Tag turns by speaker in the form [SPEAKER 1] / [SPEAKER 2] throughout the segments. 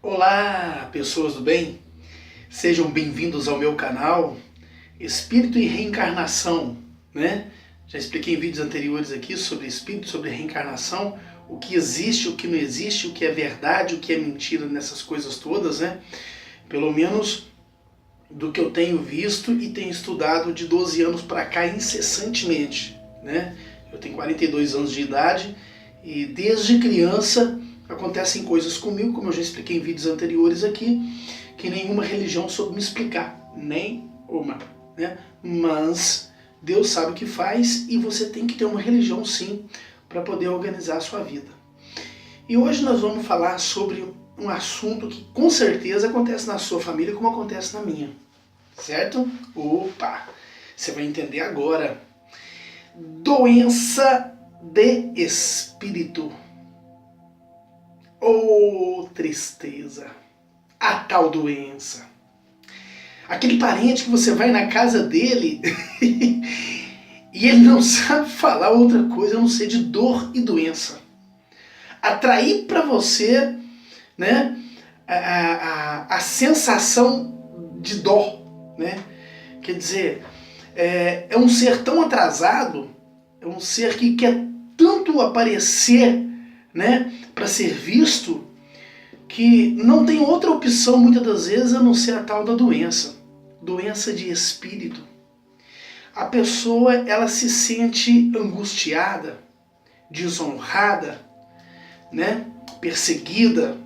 [SPEAKER 1] Olá, pessoas do bem, sejam bem-vindos ao meu canal Espírito e Reencarnação, né? Já expliquei em vídeos anteriores aqui sobre espírito, sobre reencarnação, o que existe, o que não existe, o que é verdade, o que é mentira nessas coisas todas, né? Pelo menos do que eu tenho visto e tenho estudado de 12 anos para cá incessantemente, né? Eu tenho 42 anos de idade e desde criança acontecem coisas comigo, como eu já expliquei em vídeos anteriores aqui, que nenhuma religião soube me explicar, nem uma, né? Mas Deus sabe o que faz e você tem que ter uma religião sim para poder organizar a sua vida. E hoje nós vamos falar sobre um assunto que com certeza acontece na sua família como acontece na minha, certo? Opa! Você vai entender agora. Doença de espírito. Oh, tristeza! A tal doença. Aquele parente que você vai na casa dele e ele não sabe falar outra coisa a não ser de dor e doença. Atrair para você, né, a sensação de dor, né? Quer dizer, é um ser tão atrasado, é um ser que quer tanto aparecer, né, para ser visto, que não tem outra opção muitas das vezes a não ser a tal da doença. Doença de espírito. A pessoa, ela se sente angustiada, desonrada, né, perseguida,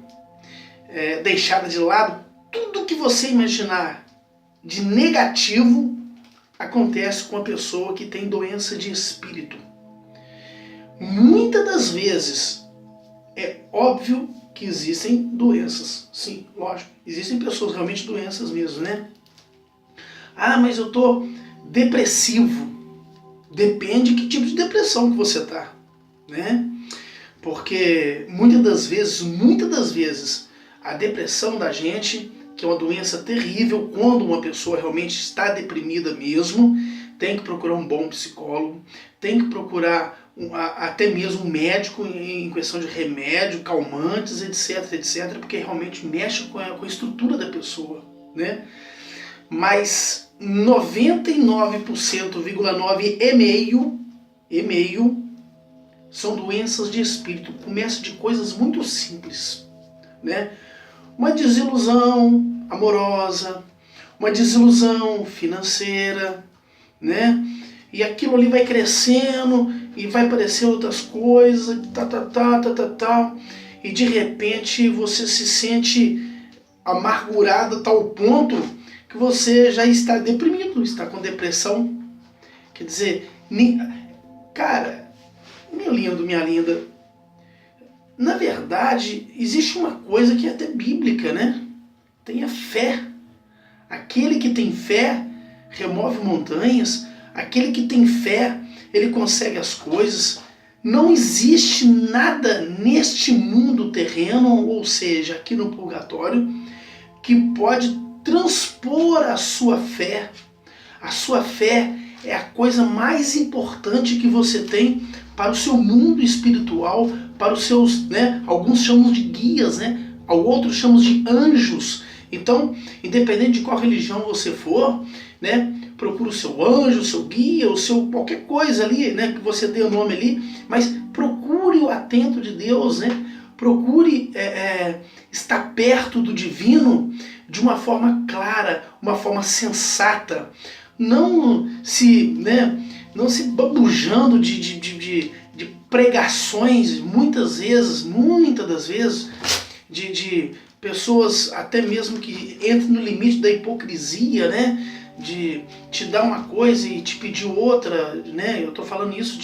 [SPEAKER 1] deixada de lado. Tudo que você imaginar de negativo acontece com a pessoa que tem doença de espírito. Muitas das vezes é óbvio que existem doenças, sim, lógico, existem pessoas realmente doenças mesmo, né? Ah, mas eu tô depressivo. Depende de que tipo de depressão que você tá, né? Porque muitas das vezes, a depressão da gente, que é uma doença terrível, quando uma pessoa realmente está deprimida mesmo, tem que procurar um bom psicólogo, tem que procurar até mesmo um médico em questão de remédio, calmantes, etc, porque realmente mexe com a estrutura da pessoa, né? Mas 99,9% e meio são doenças de espírito. Começa de coisas muito simples, né? Uma desilusão amorosa, uma desilusão financeira, né? E aquilo ali vai crescendo e vai aparecer outras coisas, e de repente você se sente amargurado a tal ponto que você já está deprimido, está com depressão. Quer dizer, cara, meu lindo, minha linda, na verdade existe uma coisa que é até bíblica, né? Tenha fé. Aquele que tem fé remove montanhas. Aquele que tem fé, ele consegue as coisas. Não existe nada neste mundo terreno, ou seja, aqui no purgatório, que pode transpor a sua fé. A sua fé é a coisa mais importante que você tem para o seu mundo espiritual, para os seus, né, alguns chamam de guias, né, outros chamam de anjos. Então, independente de qual religião você for, né, procura o seu anjo, o seu guia, o seu qualquer coisa ali, né, que você dê o nome ali, mas procure o atento de Deus, né? Procure estar perto do divino de uma forma clara, uma forma sensata, não se babujando de pregações, muitas das vezes, de pessoas até mesmo que entram no limite da hipocrisia, né? De te dar uma coisa e te pedir outra, né? Eu estou falando isso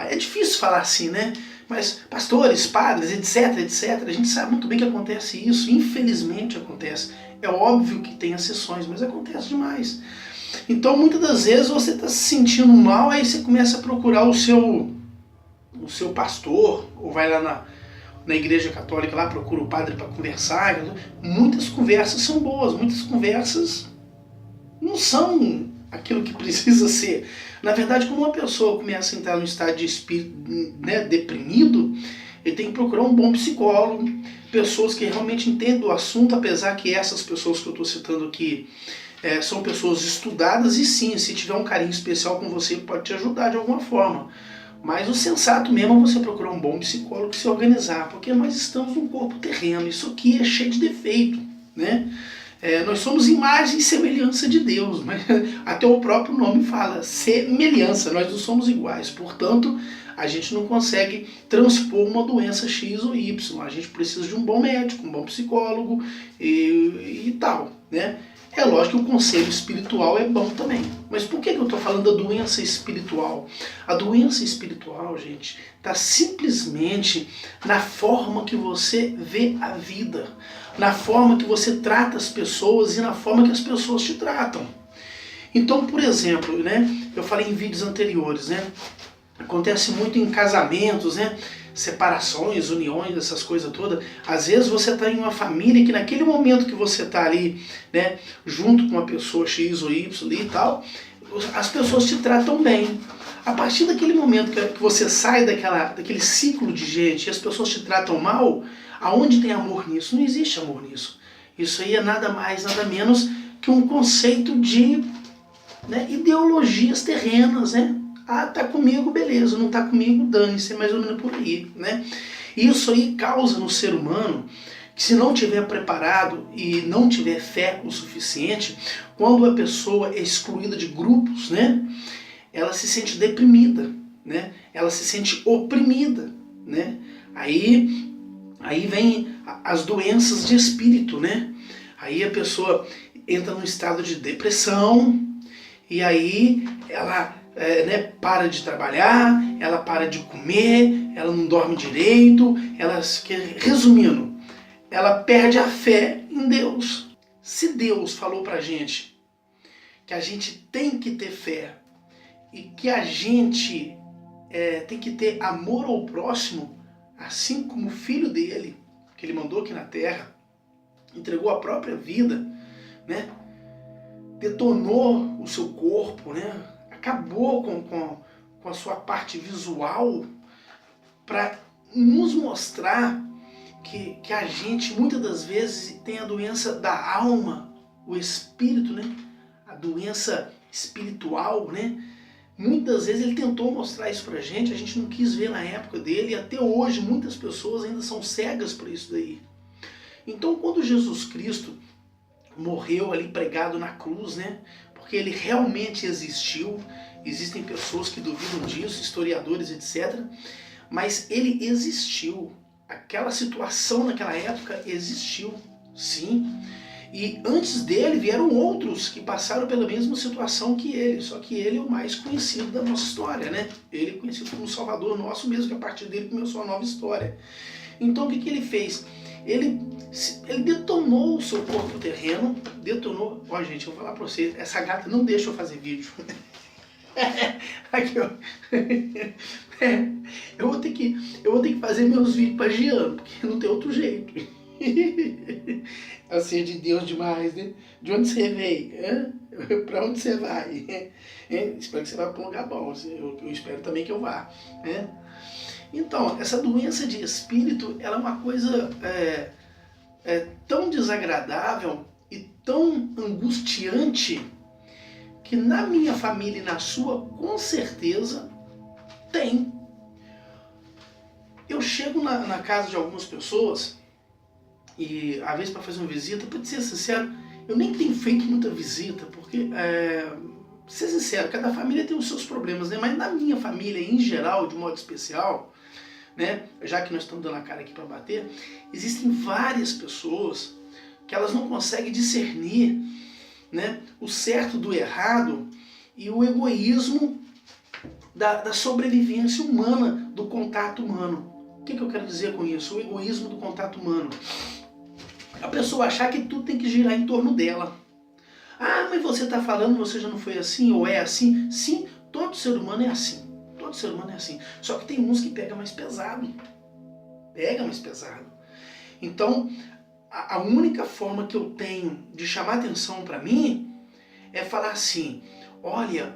[SPEAKER 1] é difícil falar assim, né? Mas pastores, padres, etc, a gente sabe muito bem que acontece isso, infelizmente acontece. É óbvio que tem exceções, mas acontece demais. Então muitas das vezes você está se sentindo mal, aí você começa a procurar o seu pastor, ou vai lá na igreja católica, lá procura o padre para conversar. Muitas conversas são boas, muitas conversas não são aquilo que precisa ser. Na verdade, quando uma pessoa começa a entrar no estado de espírito, né, deprimido, Ele tem que procurar um bom psicólogo, pessoas que realmente entendem do assunto, apesar que essas pessoas que eu estou citando aqui são pessoas estudadas e sim, se tiver um carinho especial com você, pode te ajudar de alguma forma. Mas o sensato mesmo é você procurar um bom psicólogo e se organizar, porque nós estamos num corpo terreno, isso aqui é cheio de defeito, né? Nós somos imagem e semelhança de Deus, mas até o próprio nome fala, semelhança, nós não somos iguais, portanto, a gente não consegue transpor uma doença X ou Y, a gente precisa de um bom médico, um bom psicólogo e tal, né? É lógico que o conselho espiritual é bom também. Mas por que eu estou falando da doença espiritual? A doença espiritual, gente, está simplesmente na forma que você vê a vida, na forma que você trata as pessoas e na forma que as pessoas te tratam. Então, por exemplo, né, eu falei em vídeos anteriores, né, acontece muito em casamentos, né, separações, uniões, essas coisas todas. Às vezes você está em uma família que naquele momento que você está ali, né, junto com uma pessoa X ou Y ali e tal, as pessoas te tratam bem. A partir daquele momento que você sai daquele ciclo de gente e as pessoas te tratam mal, aonde tem amor nisso? Não existe amor nisso. Isso aí é nada mais, nada menos que um conceito de, né, ideologias terrenas, né? Ah, tá comigo, beleza, não tá comigo, dane-se, é mais ou menos por aí, né? Isso aí causa no ser humano que, se não tiver preparado e não tiver fé o suficiente, quando a pessoa é excluída de grupos, né, ela se sente deprimida, né? Ela se sente oprimida, né? Aí vem as doenças de espírito, né? Aí a pessoa entra num estado de depressão e aí ela né, para de trabalhar, ela para de comer, ela não dorme direito, resumindo, ela perde a fé em Deus. Se Deus falou pra gente que a gente tem que ter fé e que a gente tem que ter amor ao próximo, assim como o filho dele, que ele mandou aqui na terra, entregou a própria vida, né, detonou o seu corpo, né, acabou com a sua parte visual para nos mostrar que a gente muitas das vezes tem a doença da alma, o espírito, né? A doença espiritual, né? Muitas vezes ele tentou mostrar isso pra gente, a gente não quis ver na época dele e até hoje muitas pessoas ainda são cegas por isso daí. Então quando Jesus Cristo morreu ali pregado na cruz, né? Porque ele realmente existiu, existem pessoas que duvidam disso, historiadores, etc. Mas ele existiu, aquela situação naquela época existiu, sim. E antes dele vieram outros que passaram pela mesma situação que ele, só que ele é o mais conhecido da nossa história, né? Ele é conhecido como Salvador nosso, mesmo que a partir dele começou a nova história. Então o que ele fez? Ele detonou o seu corpo terreno, detonou... Ó, gente, eu vou falar pra vocês, essa gata não deixa eu fazer vídeo. Aqui, ó. Eu vou ter que fazer meus vídeos pra Giano, porque não tem outro jeito. Assim, é de Deus demais, né? De onde você veio? Pra onde você vai? Espero que você vá para um lugar bom. Eu espero também que eu vá. Então, essa doença de espírito, ela é uma coisa tão desagradável e tão angustiante que na minha família e na sua, com certeza, tem. Eu chego na casa de algumas pessoas e, às vezes, para fazer uma visita, para ser sincero, eu nem tenho feito muita visita, porque, pra ser sincero, cada família tem os seus problemas, né? Mas na minha família, em geral, de modo especial, né, já que nós estamos dando a cara aqui para bater, existem várias pessoas que elas não conseguem discernir, né, o certo do errado e o egoísmo da sobrevivência humana, do contato humano. O que eu quero dizer com isso? O egoísmo do contato humano. A pessoa achar que tudo tem que girar em torno dela. Ah, mas você está falando, você já não foi assim ou é assim? Sim, todo ser humano é assim. Todo ser humano é assim. Só que tem uns que pega mais pesado. Pega mais pesado. Então, a única forma que eu tenho de chamar atenção para mim é falar assim: olha,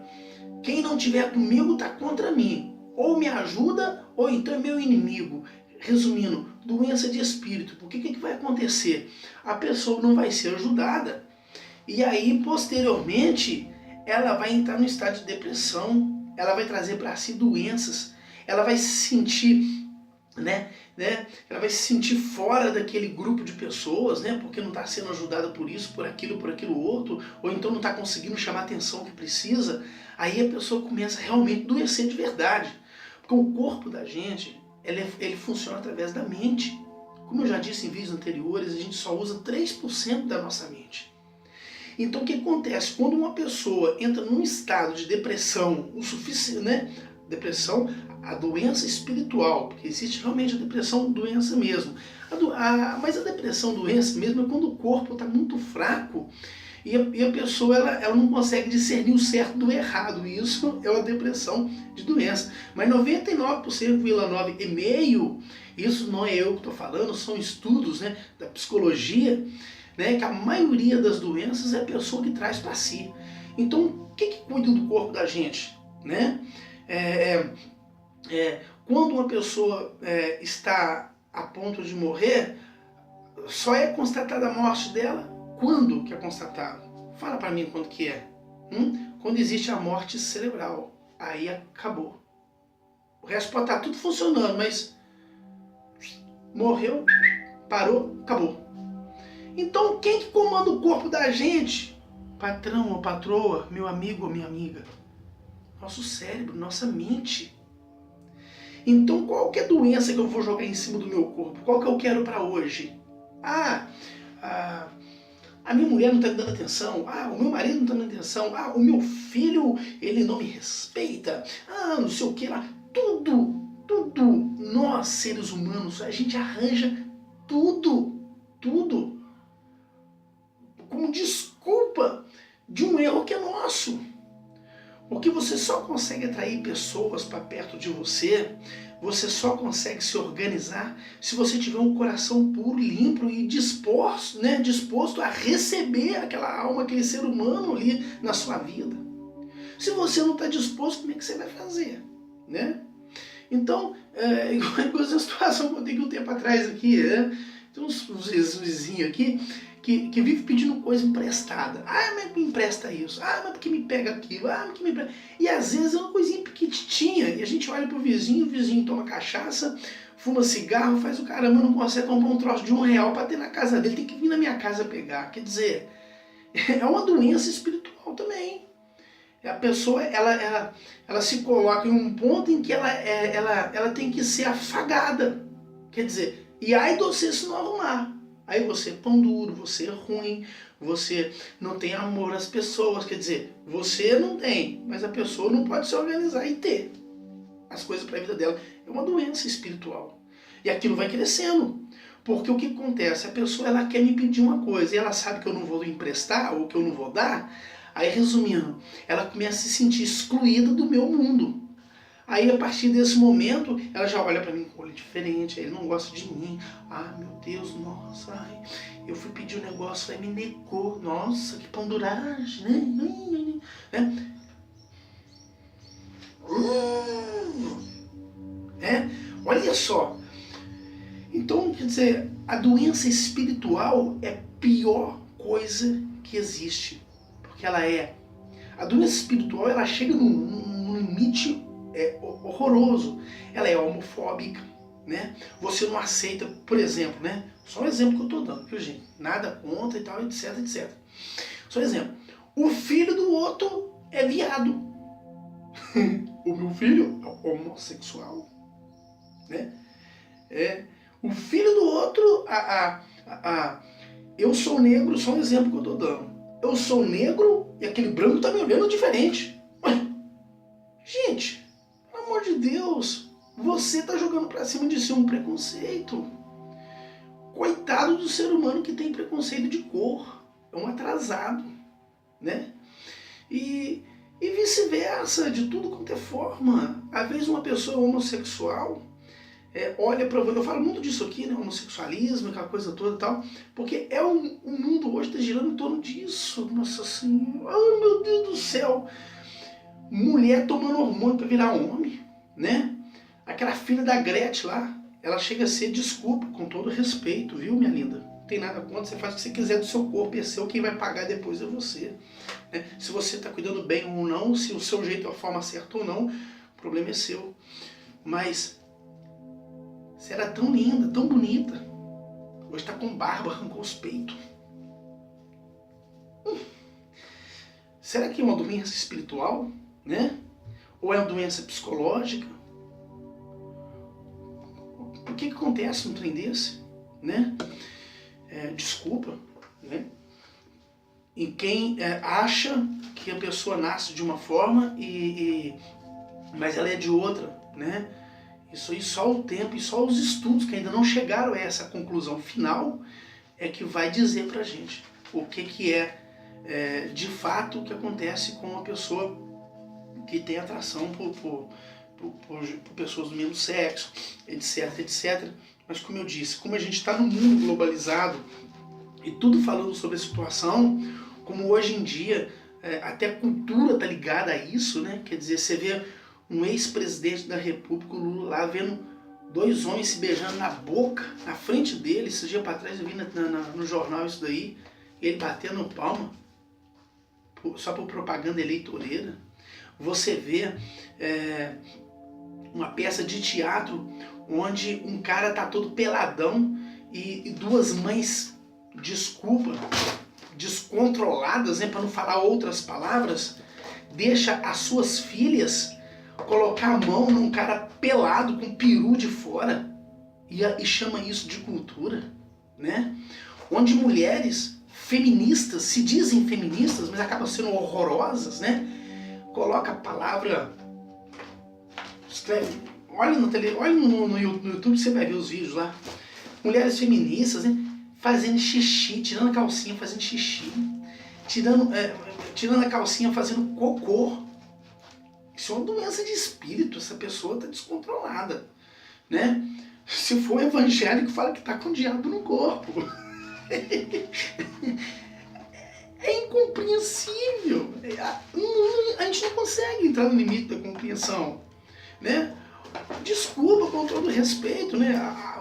[SPEAKER 1] quem não tiver comigo está contra mim. Ou me ajuda, ou então é meu inimigo. resumindo, doença de espírito. Porque o que vai acontecer? A pessoa não vai ser ajudada e aí, posteriormente, ela vai entrar no estado de depressão, ela vai trazer para si doenças, ela vai se sentir, ela vai se sentir fora daquele grupo de pessoas, porque não está sendo ajudada por isso, por aquilo outro, ou então não está conseguindo chamar a atenção que precisa. Aí a pessoa começa a realmente adoecer de verdade. Porque o corpo da gente, ele funciona através da mente. Como eu já disse em vídeos anteriores, a gente só usa 3% da nossa mente. Então o que acontece? Quando uma pessoa entra num estado de depressão, o suficiente, depressão, a doença espiritual, porque existe realmente a depressão doença mesmo. Mas a depressão doença mesmo é quando o corpo está muito fraco e a pessoa ela não consegue discernir o certo do errado. E isso é uma depressão de doença. Mas 99,9% e meio, isso não é eu que estou falando, são estudos da psicologia, que a maioria das doenças é a pessoa que traz para si. Então, o que cuida do corpo da gente? Quando uma pessoa está a ponto de morrer, só é constatada a morte dela quando que é constatado? Fala para mim quando que é. Quando existe a morte cerebral. Aí acabou. O resto pode estar tudo funcionando, mas morreu, parou, acabou. Então quem que comanda o corpo da gente? Patrão ou patroa, meu amigo ou minha amiga? Nosso cérebro, nossa mente. Então qual que é a doença que eu vou jogar em cima do meu corpo? Qual que eu quero para hoje? A minha mulher não está me dando atenção. O meu marido não está me dando atenção. O meu filho, ele não me respeita. Não sei o que lá. Tudo. Nós, seres humanos, a gente arranja tudo como desculpa de um erro que é nosso. Porque você só consegue atrair pessoas para perto de você, você só consegue se organizar se você tiver um coração puro, limpo e disposto a receber aquela alma, aquele ser humano ali na sua vida. Se você não está disposto, como é que você vai fazer? Então, igual essa situação que eu tenho um tempo atrás aqui, tem uns vizinhos aqui que vive pedindo coisa emprestada. Mas me empresta isso. Mas porque me pega aquilo. Porque me empresta. E às vezes é uma coisinha pequitinha. E a gente olha pro vizinho, o vizinho toma cachaça, fuma cigarro, faz o caramba, não consegue comprar um troço de R$1 para ter na casa dele. Tem que vir na minha casa pegar. Quer dizer, é uma doença espiritual também. A pessoa, ela se coloca em um ponto em que ela tem que ser afagada. Quer dizer, e aí você se não arrumar. Aí você é pão duro, você é ruim, você não tem amor às pessoas. Quer dizer, você não tem, mas a pessoa não pode se organizar e ter as coisas para a vida dela. É uma doença espiritual. E aquilo vai crescendo. Porque o que acontece? A pessoa ela quer me pedir uma coisa e ela sabe que eu não vou emprestar ou que eu não vou dar. Aí, resumindo, ela começa a se sentir excluída do meu mundo. Aí, a partir desse momento, ela já olha pra mim com olho diferente, ele não gosta de mim. Meu Deus, nossa, eu fui pedir um negócio, aí me negou. Nossa, que panduragem, Olha só. Então, quer dizer, a doença espiritual é a pior coisa que existe. Porque a doença espiritual, ela chega num limite horroroso. Ela é homofóbica, Você não aceita, por exemplo, Só um exemplo que eu estou dando, viu, gente? Nada contra e tal, etc. Só um exemplo. O filho do outro é viado. O meu filho é homossexual, O filho do outro, eu sou negro, só um exemplo que eu estou dando. Eu sou negro e aquele branco está me olhando diferente. Gente, pelo amor de Deus, você está jogando para cima de si um preconceito. Coitado do ser humano que tem preconceito de cor. É um atrasado, E vice-versa, de tudo quanto é forma. Às vezes uma pessoa homossexual olha para você, eu falo muito disso aqui, homossexualismo, aquela coisa toda e tal, porque o mundo hoje está girando em torno disso. Nossa Senhora, meu Deus do céu. Mulher tomando hormônio para virar homem, Aquela filha da Gretchen lá, ela chega a ser, desculpa, com todo respeito, viu, minha linda? Não tem nada contra, você faz o que você quiser do seu corpo, é seu, quem vai pagar depois é você. Né? Se você está cuidando bem ou não, se o seu jeito é a forma certa ou não, o problema é seu. Mas você era tão linda, tão bonita, hoje está com barba, arrancou os peitos. Será que é uma doença espiritual, né? Ou é uma doença psicológica? Por que acontece um trem desse, né? Desculpa, né? E quem acha que a pessoa nasce de uma forma mas ela é de outra, né? Isso aí só o tempo e só os estudos que ainda não chegaram a essa conclusão final é que vai dizer pra gente o que é de fato o que acontece com uma pessoa que tem atração por pessoas do mesmo sexo, etc, etc. Mas como eu disse, como a gente está num mundo globalizado e tudo falando sobre a situação, como hoje em dia até a cultura está ligada a isso, né? Quer dizer, você vê um ex-presidente da República, o Lula, lá vendo dois homens se beijando na boca, na frente dele. Esses dias para trás eu vi no jornal isso daí, ele batendo palma, só por propaganda eleitoreira. Você vê uma peça de teatro onde um cara tá todo peladão e duas mães, desculpa, descontroladas, né, para não falar outras palavras, deixa as suas filhas colocar a mão num cara pelado com peru de fora e chama isso de cultura, né? Onde mulheres feministas, se dizem feministas, mas acabam sendo horrorosas, né? Coloca a palavra, escreve, olha no YouTube, você vai ver os vídeos lá, mulheres feministas, né? Fazendo xixi, tirando a calcinha, fazendo xixi, tirando a calcinha, fazendo cocô. Isso é uma doença de espírito, essa pessoa está descontrolada, né? Se for evangélico, fala que está com o diabo no corpo. É incompreensível. A gente não consegue entrar no limite da compreensão, né? Desculpa, com todo respeito, né?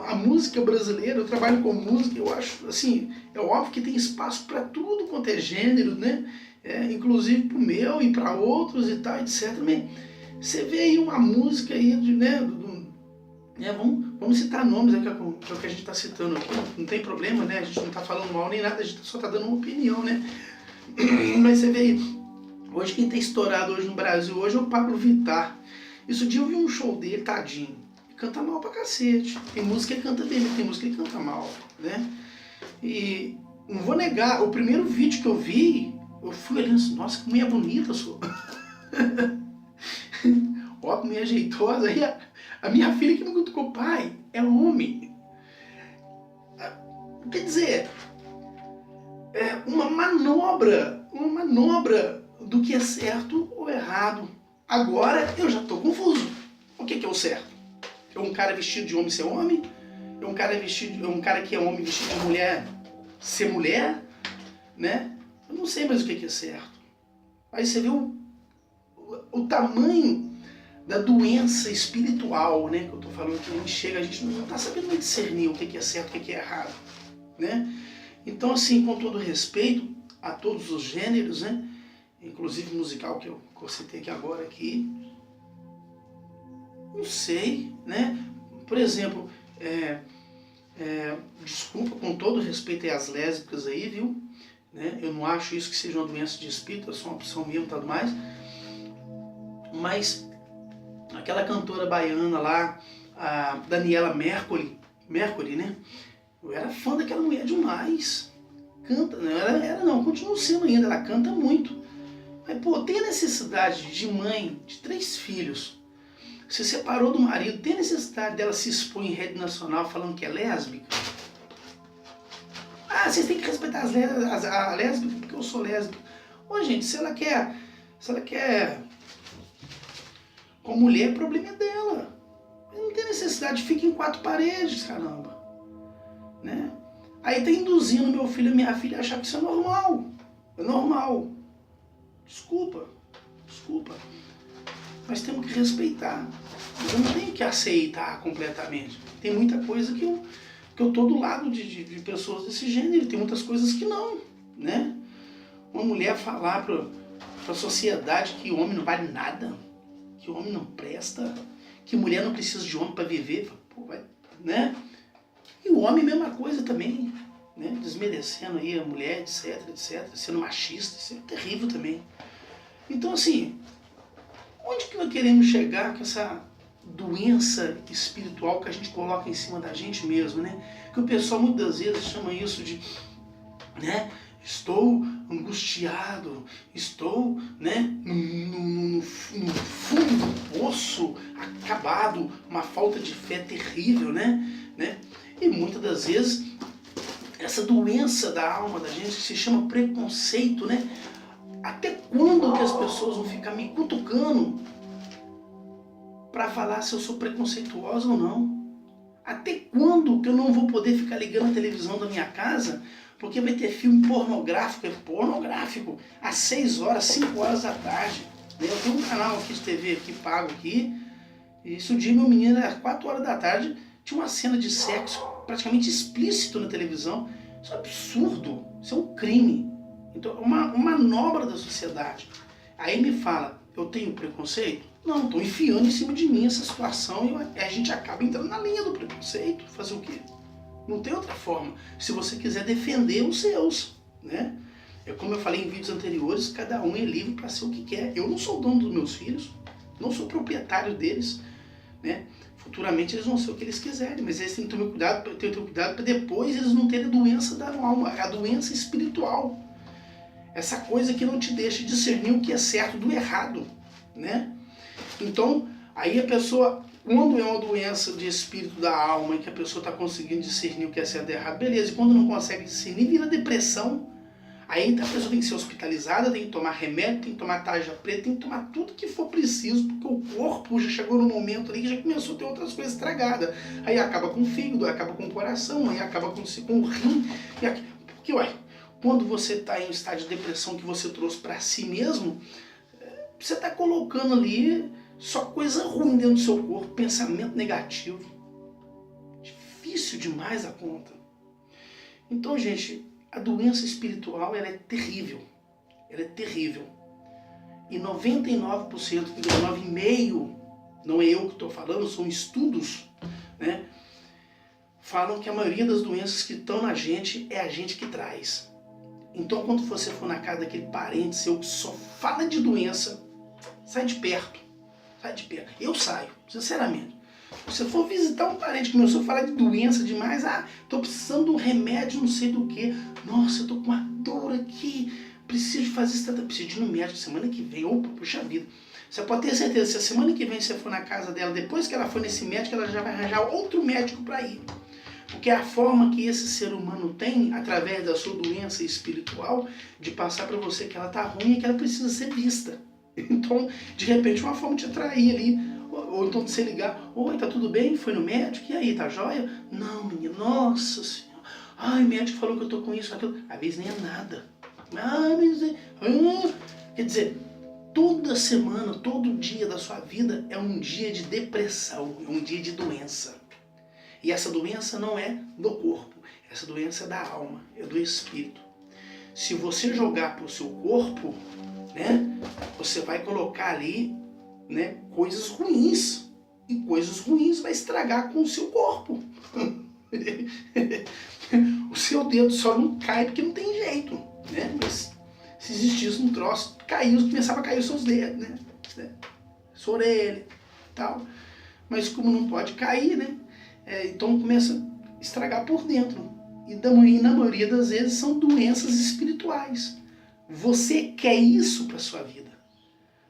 [SPEAKER 1] A música brasileira, eu trabalho com música, eu acho, assim, é óbvio que tem espaço para tudo quanto é gênero, né? Inclusive pro meu e para outros e tal, etc. Você vê aí uma música aí, né? Vamos citar nomes, que é o que a gente está citando aqui, não tem problema, né? A gente não está falando mal nem nada, a gente só está dando uma opinião, né? Mas você vê aí, hoje quem tem estourado hoje no Brasil hoje é o Pablo Vittar. Isso dia eu vi um show dele, tadinho, canta mal pra cacete. Tem música que canta bem, tem música que canta mal, né? E não vou negar, o primeiro vídeo que eu vi, eu fui olhando assim, nossa, que mulher bonita, sou. Ó, que mulher jeitosa. Aí a minha filha que me cutucou, pai, é homem. Quer dizer, uma manobra do que é certo ou errado. Agora eu já estou confuso. O que é o certo? É um cara vestido de homem ser homem? É um cara que é homem vestido de mulher ser mulher? Né? Eu não sei mais o que é certo. Aí você vê o tamanho da doença espiritual, né? Que eu estou falando que a gente não está sabendo mais discernir o que é certo e o que é errado, né? Então, assim, com todo respeito a todos os gêneros, né? Inclusive musical que eu citei aqui agora aqui, não sei, né? Por exemplo, desculpa, com todo respeito às lésbicas aí, viu? Né? Eu não acho isso que seja uma doença de espírito, é só uma opção minha e tudo mais. Mas aquela cantora baiana lá, a Daniela Mercury, né? Eu era fã daquela mulher demais. Canta, não, continua sendo ainda, ela canta muito. Mas, pô, tem a necessidade de mãe de 3 filhos, se separou do marido, tem a necessidade dela se expor em rede nacional falando que é lésbica? Ah, vocês têm que respeitar a lésbica porque eu sou lésbica. Ô, gente, se ela quer com mulher, o problema é dela. Não tem necessidade, fica em 4 paredes, caramba. Né? Aí tá induzindo meu filho e minha filha a achar que isso é normal. É normal. Desculpa. Mas temos que respeitar. Eu não tenho que aceitar completamente. Tem muita coisa que eu tô do lado de pessoas desse gênero, tem muitas coisas que não, né? Uma mulher falar para a sociedade que o homem não vale nada, que o homem não presta, que mulher não precisa de homem para viver, pô, vai, né? E o homem mesma coisa também, né? Desmerecendo aí a mulher, etc, sendo machista, isso é terrível também. Então assim, onde que nós queremos chegar com essa doença espiritual que a gente coloca em cima da gente mesmo, né? Que o pessoal muitas vezes chama isso de, né? Estou angustiado, estou, né, no fundo do poço, acabado, uma falta de fé terrível, né? E muitas das vezes essa doença da alma da gente se chama preconceito, né? Até quando que as pessoas vão ficar me cutucando para falar se eu sou preconceituosa ou não? Até quando que eu não vou poder ficar ligando a televisão da minha casa porque vai ter filme pornográfico, às 6 horas, 5 horas da tarde. Eu tenho um canal aqui de TV aqui, pago aqui, e esse dia meu menino, às 4 horas da tarde, tinha uma cena de sexo praticamente explícito na televisão. Isso é absurdo, isso é um crime. Então é uma manobra da sociedade. Aí me fala, eu tenho preconceito? Não, estão enfiando em cima de mim essa situação e a gente acaba entrando na linha do preconceito. Fazer o quê? Não tem outra forma. Se você quiser defender os seus, né? É como eu falei em vídeos anteriores, cada um é livre para ser o que quer. Eu não sou dono dos meus filhos, não sou proprietário deles, né? Futuramente eles vão ser o que eles quiserem, mas eles têm que tomar cuidado, para depois eles não terem a doença da alma, a doença espiritual. Essa coisa que não te deixa discernir o que é certo do errado, né? Então, aí a pessoa, quando é uma doença de espírito da alma e que a pessoa está conseguindo discernir o que é certo e errado, beleza. E quando não consegue discernir, vira depressão. Aí a pessoa tem que ser hospitalizada, tem que tomar remédio, tem que tomar tarja preta, tem que tomar tudo que for preciso, porque o corpo já chegou no momento ali que já começou a ter outras coisas estragadas. Aí acaba com o fígado, aí acaba com o coração, aí acaba com o rim. Porque, ué, quando você está em um estado de depressão que você trouxe para si mesmo, você está colocando ali só coisa ruim dentro do seu corpo, pensamento negativo. Difícil demais a conta. Então, gente, a doença espiritual, ela é terrível. Ela é terrível. E 99%, 99,5%, não é eu que estou falando, são estudos, né? Falam que a maioria das doenças que estão na gente é a gente que traz. Então, quando você for na casa daquele parente seu que só fala de doença, sai de perto. Sai de perto. Eu saio, sinceramente. Se você for visitar um parente que começou a falar de doença demais, tô precisando de um remédio, não sei do que. Nossa, eu tô com uma dor aqui, preciso fazer isso, preciso de ir no médico semana que vem. Opa, puxa vida. Você pode ter certeza, se a semana que vem você for na casa dela, depois que ela for nesse médico, ela já vai arranjar outro médico para ir. Porque é a forma que esse ser humano tem, através da sua doença espiritual, de passar para você que ela tá ruim e que ela precisa ser vista. Então, de repente, uma forma de atrair ali, ou então de você ligar, oi, tá tudo bem? Foi no médico? E aí, tá jóia? Não, menina, nossa senhora. Ai, o médico falou que eu tô com isso, aquilo. Às vezes nem é nada. Quer dizer, toda semana, todo dia da sua vida é um dia de depressão, é um dia de doença. E essa doença não é do corpo, essa doença é da alma, é do espírito. Se você jogar pro seu corpo, né, você vai colocar ali, né, coisas ruins. E coisas ruins vai estragar com o seu corpo. O seu dedo só não cai porque não tem jeito, né? Mas se existisse um troço, começava a cair os seus dedos, né? Sua orelha e tal. Mas como não pode cair, né? Então começa a estragar por dentro. E na maioria das vezes são doenças espirituais. Você quer isso para sua vida.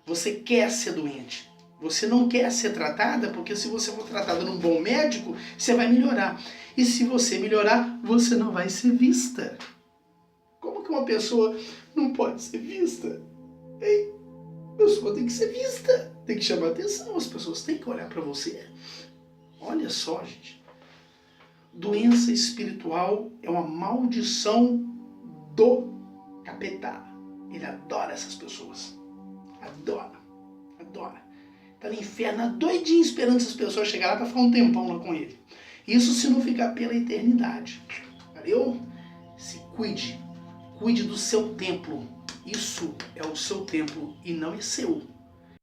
[SPEAKER 1] Você quer ser doente. Você não quer ser tratada, porque se você for tratada num bom médico, você vai melhorar. E se você melhorar, você não vai ser vista. Como que uma pessoa não pode ser vista? Ei, a pessoa tem que ser vista. Tem que chamar atenção. As pessoas têm que olhar para você. Olha só, gente. Doença espiritual é uma maldição do capeta. Ele adora essas pessoas. Adora. Adora. tá no inferno, doidinho esperando essas pessoas chegarem lá para ficar um tempão lá com ele. Isso se não ficar pela eternidade. Valeu? Se cuide. Cuide do seu templo. Isso é o seu templo e não é seu.